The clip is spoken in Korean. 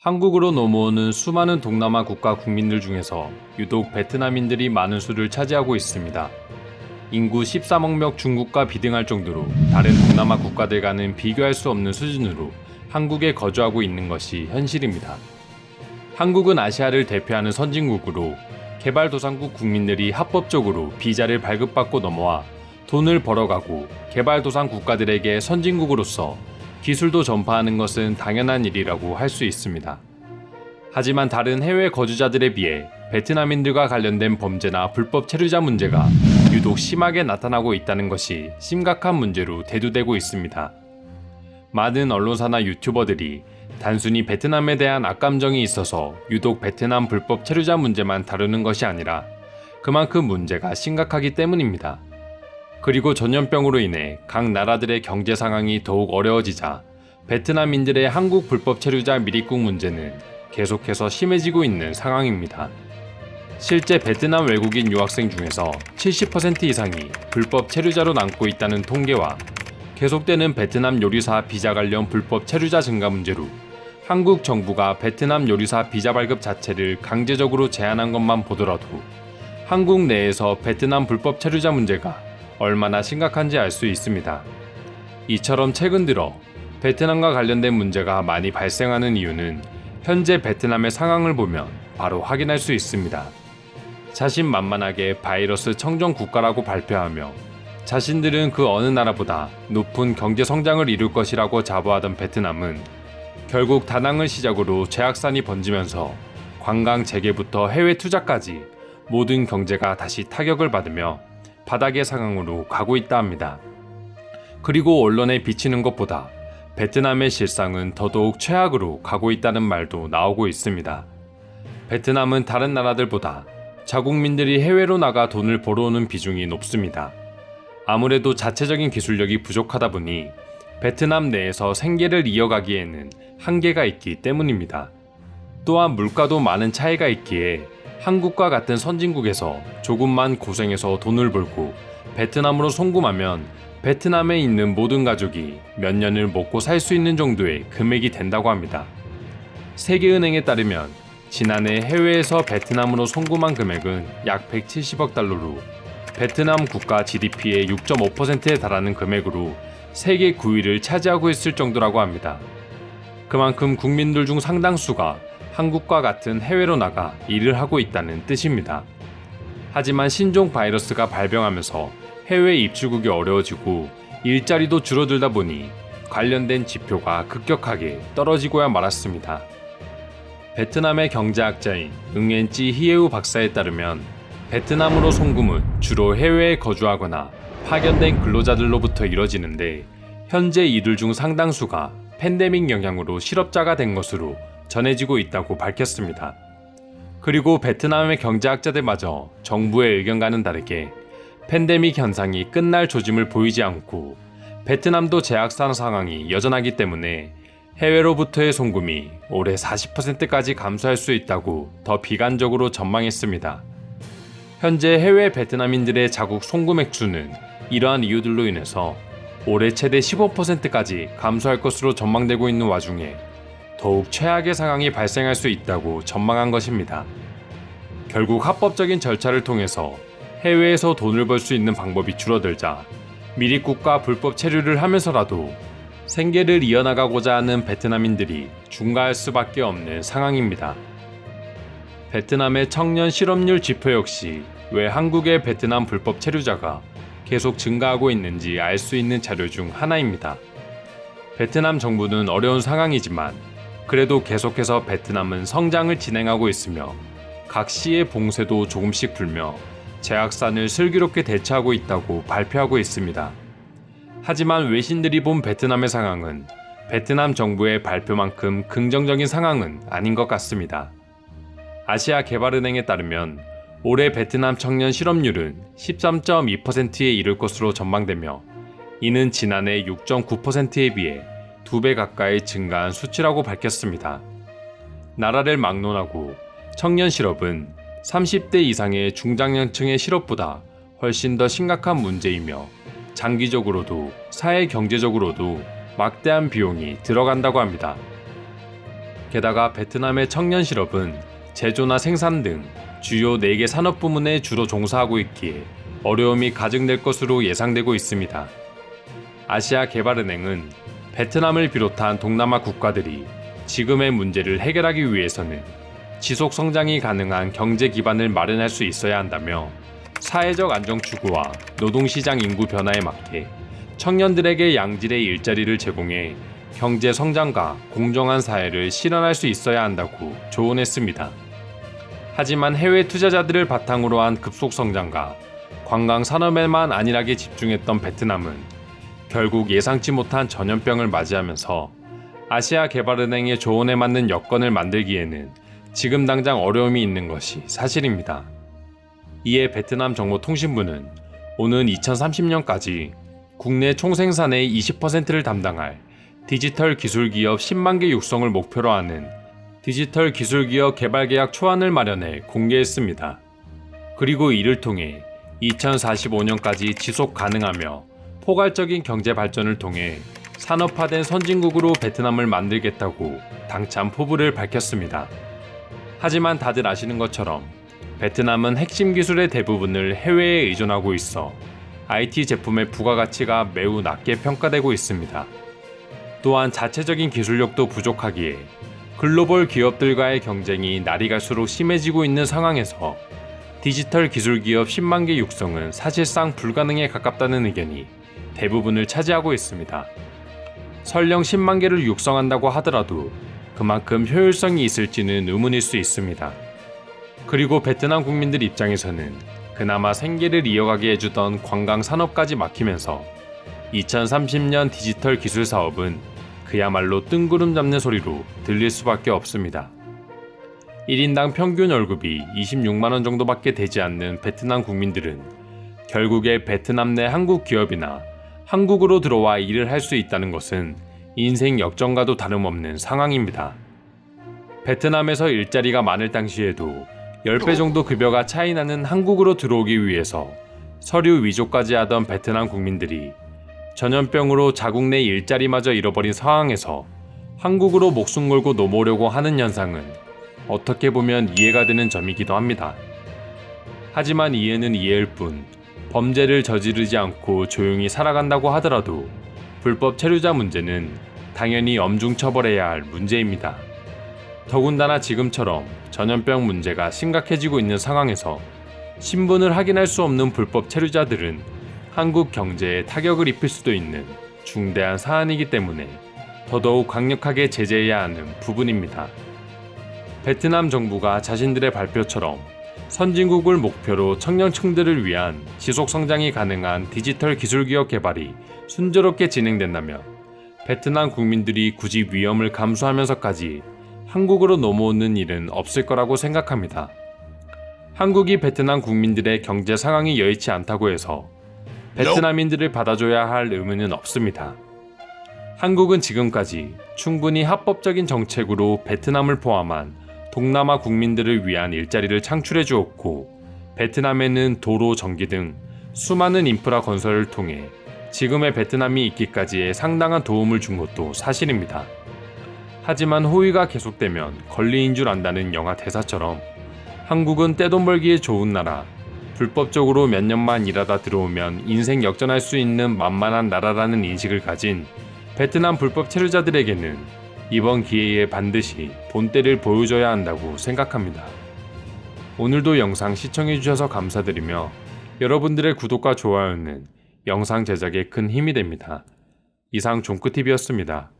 한국으로 넘어오는 수많은 동남아 국가 국민들 중에서 유독 베트남인들이 많은 수를 차지하고 있습니다. 인구 13억 명 중국과 비등할 정도로 다른 동남아 국가들과는 비교할 수 없는 수준으로 한국에 거주하고 있는 것이 현실입니다. 한국은 아시아를 대표하는 선진국으로 개발도상국 국민들이 합법적으로 비자를 발급받고 넘어와 돈을 벌어가고 개발도상 국가들에게 선진국으로서 기술도 전파하는 것은 당연한 일이라고 할 수 있습니다. 하지만 다른 해외 거주자들에 비해 베트남인들과 관련된 범죄나 불법 체류자 문제가 유독 심하게 나타나고 있다는 것이 심각한 문제로 대두되고 있습니다. 많은 언론사나 유튜버들이 단순히 베트남에 대한 악감정이 있어서 유독 베트남 불법 체류자 문제만 다루는 것이 아니라 그만큼 문제가 심각하기 때문입니다. 그리고 전염병으로 인해 각 나라들의 경제 상황이 더욱 어려워지자 베트남인들의 한국 불법 체류자 미입국 문제는 계속해서 심해지고 있는 상황입니다. 실제 베트남 외국인 유학생 중에서 70% 이상이 불법 체류자로 남고 있다는 통계와 계속되는 베트남 요리사 비자 관련 불법 체류자 증가 문제로 한국 정부가 베트남 요리사 비자 발급 자체를 강제적으로 제한한 것만 보더라도 한국 내에서 베트남 불법 체류자 문제가 얼마나 심각한지 알 수 있습니다. 이처럼 최근 들어 베트남과 관련된 문제가 많이 발생하는 이유는 현재 베트남의 상황을 보면 바로 확인할 수 있습니다. 자신만만하게 바이러스 청정 국가라고 발표하며 자신들은 그 어느 나라보다 높은 경제 성장을 이룰 것이라고 자부하던 베트남은 결국 다낭을 시작으로 죄악산이 번지면서 관광 재개부터 해외 투자까지 모든 경제가 다시 타격을 받으며 바닥의 상황으로 가고 있다 합니다. 그리고 언론에 비치는 것보다 베트남의 실상은 더더욱 최악으로 가고 있다는 말도 나오고 있습니다. 베트남은 다른 나라들보다 자국민들이 해외로 나가 돈을 벌어오는 비중이 높습니다. 아무래도 자체적인 기술력이 부족하다 보니 베트남 내에서 생계를 이어가기에는 한계가 있기 때문입니다. 또한 물가도 많은 차이가 있기에 한국과 같은 선진국에서 조금만 고생해서 돈을 벌고 베트남으로 송금하면 베트남에 있는 모든 가족이 몇 년을 먹고 살 수 있는 정도의 금액이 된다고 합니다. 세계은행에 따르면 지난해 해외에서 베트남으로 송금한 금액은 약 170억 달러로 베트남 국가 GDP의 6.5%에 달하는 금액으로 세계 9위를 차지하고 있을 정도라고 합니다. 그만큼 국민들 중 상당수가 한국과 같은 해외로 나가 일을 하고 있다는 뜻입니다. 하지만 신종 바이러스가 발병하면서 해외 입출국이 어려워지고 일자리도 줄어들다 보니 관련된 지표가 급격하게 떨어지고야 말았습니다. 베트남의 경제학자인 응엔찌 히에우 박사에 따르면 베트남으로 송금은 주로 해외에 거주하거나 파견된 근로자들로부터 이뤄지는데 현재 이들 중 상당수가 팬데믹 영향으로 실업자가 된 것으로 전해지고 있다고 밝혔습니다. 그리고 베트남의 경제학자들마저 정부의 의견과는 다르게 팬데믹 현상이 끝날 조짐을 보이지 않고 베트남도 재확산 상황이 여전하기 때문에 해외로부터의 송금이 올해 40%까지 감소할 수 있다고 더 비관적으로 전망했습니다. 현재 해외 베트남인들의 자국 송금 액수는 이러한 이유들로 인해서 올해 최대 15%까지 감소할 것으로 전망되고 있는 와중에 더욱 최악의 상황이 발생할 수 있다고 전망한 것입니다. 결국 합법적인 절차를 통해서 해외에서 돈을 벌 수 있는 방법이 줄어들자 미입국과 불법 체류를 하면서라도 생계를 이어나가고자 하는 베트남인들이 중과할 수밖에 없는 상황입니다. 베트남의 청년 실업률 지표 역시 왜 한국의 베트남 불법 체류자가 계속 증가하고 있는지 알 수 있는 자료 중 하나입니다. 베트남 정부는 어려운 상황이지만 그래도 계속해서 베트남은 성장을 진행하고 있으며 각 시의 봉쇄도 조금씩 풀며 재확산을 슬기롭게 대처하고 있다고 발표하고 있습니다. 하지만 외신들이 본 베트남의 상황은 베트남 정부의 발표만큼 긍정적인 상황은 아닌 것 같습니다. 아시아개발은행에 따르면 올해 베트남 청년 실업률은 13.2%에 이를 것으로 전망되며 이는 지난해 6.9%에 비해 2배 가까이 증가한 수치라고 밝혔습니다. 나라를 막론하고 청년 실업은 30대 이상의 중장년층의 실업보다 훨씬 더 심각한 문제이며 장기적으로도 사회 경제적으로도 막대한 비용이 들어간다고 합니다. 게다가 베트남의 청년 실업은 제조나 생산 등 주요 4개 산업 부문에 주로 종사하고 있기에 어려움이 가중될 것으로 예상되고 있습니다. 아시아개발은행은 베트남을 비롯한 동남아 국가들이 지금의 문제를 해결하기 위해서는 지속 성장이 가능한 경제 기반을 마련할 수 있어야 한다며 사회적 안정 추구와 노동시장 인구 변화에 맞게 청년들에게 양질의 일자리를 제공해 경제 성장과 공정한 사회를 실현할 수 있어야 한다고 조언했습니다. 하지만 해외 투자자들을 바탕으로 한 급속 성장과 관광 산업에만 안일하게 집중했던 베트남은 결국 예상치 못한 전염병을 맞이하면서 아시아개발은행의 조언에 맞는 여건을 만들기에는 지금 당장 어려움이 있는 것이 사실입니다. 이에 베트남 정보통신부는 오는 2030년까지 국내 총생산의 20%를 담당할 디지털 기술기업 10만 개 육성을 목표로 하는 디지털 기술기업 개발계약 초안을 마련해 공개했습니다. 그리고 이를 통해 2045년까지 지속 가능하며 포괄적인 경제 발전을 통해 산업화된 선진국으로 베트남을 만들겠다고 당찬 포부를 밝혔습니다. 하지만 다들 아시는 것처럼 베트남은 핵심 기술의 대부분을 해외에 의존하고 있어 IT 제품의 부가가치가 매우 낮게 평가되고 있습니다. 또한 자체적인 기술력도 부족하기에 글로벌 기업들과의 경쟁이 날이 갈수록 심해지고 있는 상황에서 디지털 기술 기업 10만 개 육성은 사실상 불가능에 가깝다는 의견이 대부분을 차지하고 있습니다. 설령 10만 개를 육성한다고 하더라도 그만큼 효율성이 있을지는 의문일 수 있습니다. 그리고 베트남 국민들 입장에서는 그나마 생계를 이어가게 해주던 관광 산업까지 막히면서 2030년 디지털 기술 사업은 그야말로 뜬구름 잡는 소리로 들릴 수밖에 없습니다. 1인당 평균 월급이 26만원 정도밖에 되지 않는 베트남 국민들은 결국에 베트남 내 한국 기업이나 한국으로 들어와 일을 할 수 있다는 것은 인생 역전과도 다름없는 상황입니다. 베트남에서 일자리가 많을 당시에도 10배 정도 급여가 차이 나는 한국으로 들어오기 위해서 서류 위조까지 하던 베트남 국민들이 전염병으로 자국 내 일자리마저 잃어버린 상황에서 한국으로 목숨 걸고 넘어오려고 하는 현상은 어떻게 보면 이해가 되는 점이기도 합니다. 하지만 이해는 이해일 뿐 범죄를 저지르지 않고 조용히 살아간다고 하더라도 불법 체류자 문제는 당연히 엄중 처벌해야 할 문제입니다. 더군다나 지금처럼 전염병 문제가 심각해지고 있는 상황에서 신분을 확인할 수 없는 불법 체류자들은 한국 경제에 타격을 입힐 수도 있는 중대한 사안이기 때문에 더더욱 강력하게 제재해야 하는 부분입니다. 베트남 정부가 자신들의 발표처럼 선진국을 목표로 청년층들을 위한 지속 성장이 가능한 디지털 기술 기업 개발이 순조롭게 진행된다면 베트남 국민들이 굳이 위험을 감수하면서까지 한국으로 넘어오는 일은 없을 거라고 생각합니다. 한국이 베트남 국민들의 경제 상황이 여의치 않다고 해서 베트남인들을 받아줘야 할 의무는 없습니다. 한국은 지금까지 충분히 합법적인 정책으로 베트남을 포함한 동남아 국민들을 위한 일자리를 창출해 주었고 베트남에는 도로, 전기 등 수많은 인프라 건설을 통해 지금의 베트남이 있기까지의 상당한 도움을 준 것도 사실입니다. 하지만 호의가 계속되면 권리인 줄 안다는 영화 대사처럼 한국은 떼돈 벌기에 좋은 나라, 불법적으로 몇 년만 일하다 들어오면 인생 역전할 수 있는 만만한 나라라는 인식을 가진 베트남 불법 체류자들에게는 이번 기회에 반드시 본때를 보여줘야 한다고 생각합니다. 오늘도 영상 시청해주셔서 감사드리며 여러분들의 구독과 좋아요는 영상 제작에 큰 힘이 됩니다. 이상 종크TV였습니다.